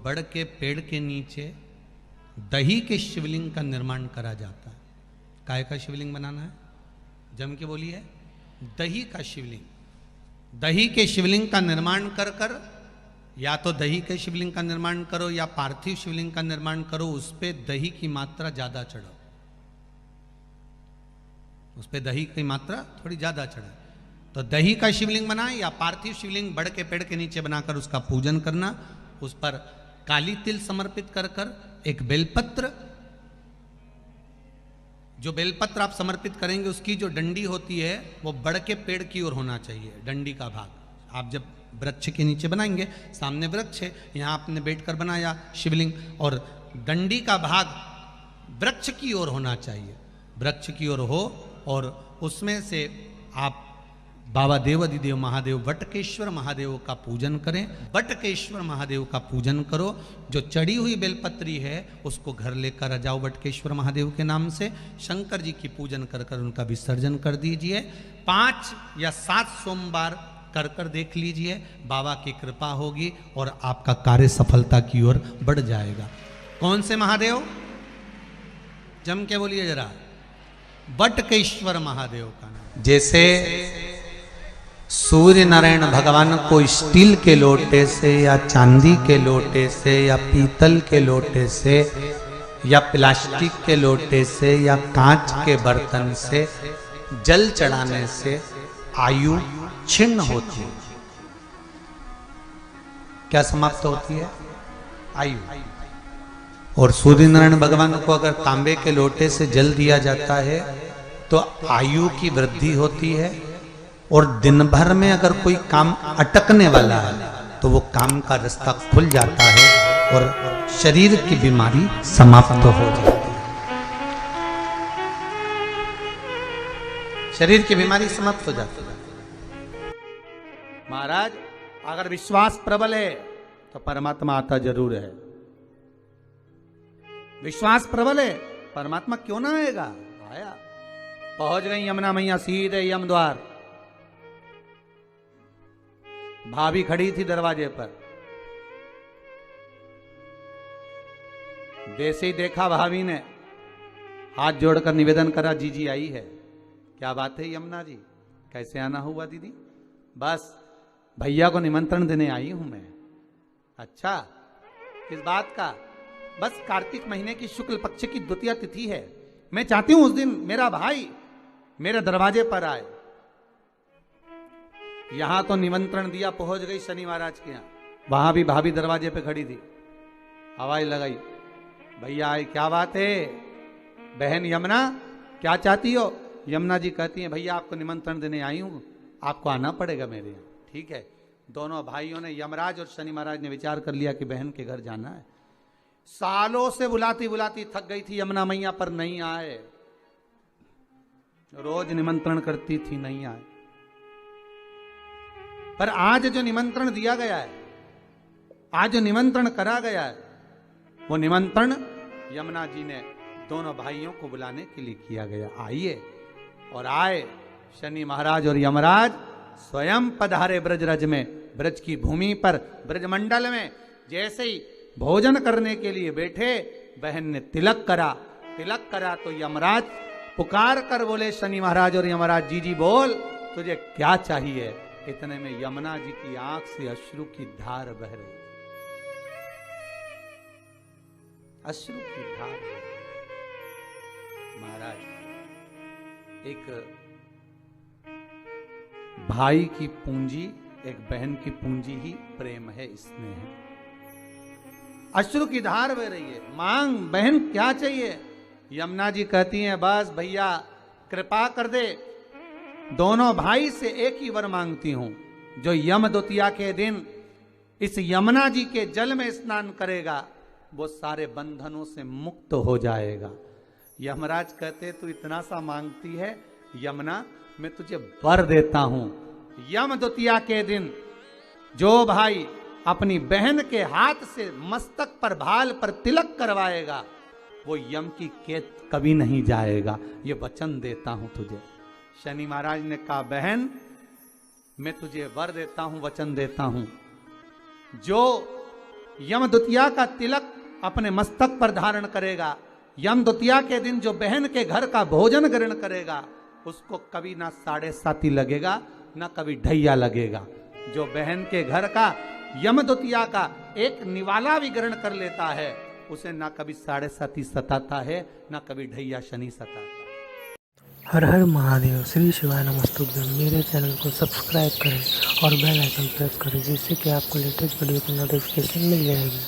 बड़ के पेड़ के नीचे दही के शिवलिंग का निर्माण करा जाता है। काय का शिवलिंग बनाना है? जम के बोलिए, दही का शिवलिंग। दही के शिवलिंग का निर्माण कर कर, या तो दही के शिवलिंग का निर्माण करो या पार्थिव शिवलिंग का निर्माण करो, उस पे दही की मात्रा ज्यादा चढ़ो, उस पे दही की मात्रा थोड़ी ज्यादा चढ़े। तो दही का शिवलिंग बनाए या पार्थिव शिवलिंग बड़ के पेड़ के नीचे बनाकर उसका पूजन करना, उस पर काली तिल समर्पित कर कर एक बेलपत्र, जो बेलपत्र आप समर्पित करेंगे उसकी जो डंडी होती है वो बड़ के पेड़ की ओर होना चाहिए। डंडी का भाग आप जब वृक्ष के नीचे बनाएंगे, सामने वृक्ष है, यहाँ आपने बैठकर बनाया शिवलिंग, और डंडी का भाग वृक्ष की ओर होना चाहिए, वृक्ष की ओर हो, और उसमें से आप बाबा देवाधिदेव महादेव वटकेश्वर महादेव का पूजन करें। वटकेश्वर महादेव का पूजन करो। जो चढ़ी हुई बेलपत्री है उसको घर लेकर आ जाओ वटकेश्वर महादेव के नाम से, शंकर जी की पूजन कर कर उनका विसर्जन कर दीजिए। 5 या 7 सोमवार कर कर देख लीजिए, बाबा की कृपा होगी और आपका कार्य सफलता की ओर बढ़ जाएगा। कौन से महादेव? जम के बोलिए जरा, वटकेश्वर महादेव का नाम। जैसे सूर्य नारायण भगवान को स्टील के लोटे से या चांदी के लोटे से या पीतल के लोटे से या प्लास्टिक के लोटे से या कांच के बर्तन से जल चढ़ाने से आयु छिन्न होती है। क्या समाप्त होती है? आयु। और सूर्य नारायण भगवान को अगर तांबे के लोटे से जल दिया जाता है तो आयु की वृद्धि होती है, और दिन भर में अगर कोई काम अटकने वाला है तो वो काम का रास्ता खुल जाता है और शरीर की बीमारी समाप्त हो जाती है। शरीर की बीमारी समाप्त हो जाती है। महाराज, अगर विश्वास प्रबल है तो परमात्मा आता जरूर है। विश्वास प्रबल है, परमात्मा क्यों ना आएगा? आया। पहुंच गई यमुना मैया सीधे यम द्वार। भाभी खड़ी थी दरवाजे पर। जैसे ही देखा भाभी ने हाथ जोड़कर निवेदन करा, जीजी आई है। क्या बात है यमुना जी, कैसे आना हुआ दीदी? बस भैया को निमंत्रण देने आई हूं मैं। अच्छा, किस बात का? बस कार्तिक महीने की शुक्ल पक्ष की द्वितीया तिथि है, मैं चाहती हूं उस दिन मेरा भाई मेरे दरवाजे पर आए। यहां तो निमंत्रण दिया, पहुंच गई शनि महाराज के यहां, वहां भी भाभी दरवाजे पे खड़ी थी, आवाज लगाई, भैया आए। क्या बात है बहन यमुना, क्या चाहती हो? यमुना जी कहती हैं, भैया आपको निमंत्रण देने आई हूं, आपको आना पड़ेगा मेरे यहाँ। ठीक है। दोनों भाइयों ने, यमराज और शनि महाराज ने विचार कर लिया कि बहन के घर जाना है। सालों से बुलाती बुलाती थक गई थी यमुना मैया, पर नहीं आए। रोज निमंत्रण करती थी, नहीं आए। पर आज जो निमंत्रण दिया गया है, आज जो निमंत्रण करा गया है, वो निमंत्रण यमुना जी ने दोनों भाइयों को बुलाने के लिए किया गया। आइए। और आए। शनि महाराज और यमराज स्वयं पधारे ब्रजरज में, ब्रज की भूमि पर, ब्रजमंडल में। जैसे ही भोजन करने के लिए बैठे, बहन ने तिलक करा। तिलक करा तो यमराज पुकार कर बोले, शनि महाराज और यमराज, जी जी बोल, तुझे क्या चाहिए? इतने में यमुना जी की आंख से अश्रु की धार बह रही, अश्रु की धार। महाराज, एक भाई की पूंजी, एक बहन की पूंजी ही प्रेम है, इसमें है। अश्रु की धार बह रही है। मांग बहन, क्या चाहिए? यमुना जी कहती हैं, बस भैया कृपा कर दे, दोनों भाई से एक ही वर मांगती हूं, जो यम द्वितीया के दिन इस यमुना जी के जल में स्नान करेगा वो सारे बंधनों से मुक्त हो जाएगा। यमराज कहते, तू इतना सा मांगती है यमुना, मैं तुझे वर देता हूं। यम द्वितीया के दिन जो भाई अपनी बहन के हाथ से मस्तक पर, भाल पर तिलक करवाएगा, वो यम की कैद कभी नहीं जाएगा, ये वचन देता हूं तुझे। शनि महाराज ने कहा, बहन मैं तुझे वर देता हूं, वचन देता हूं, जो यम द्वितीया का तिलक अपने मस्तक पर धारण करेगा। यम द्वितीया के दिन जो बहन के घर का भोजन ग्रहण करेगा उसको कभी ना 7.5 लगेगा ना कभी ढैया लगेगा। जो बहन के घर का यम द्वितीया का एक निवाला भी ग्रहण कर लेता है उसे ना कभी 7.5 सताता है ना कभी ढैया शनि सताता है। हर हर महादेव। श्री शिवाय नमस्तुभ्यं। मेरे चैनल को सब्सक्राइब करें और बेल आइकन प्रेस करें जिससे कि आपको लेटेस्ट वीडियो की नोटिफिकेशन मिल जाएगी।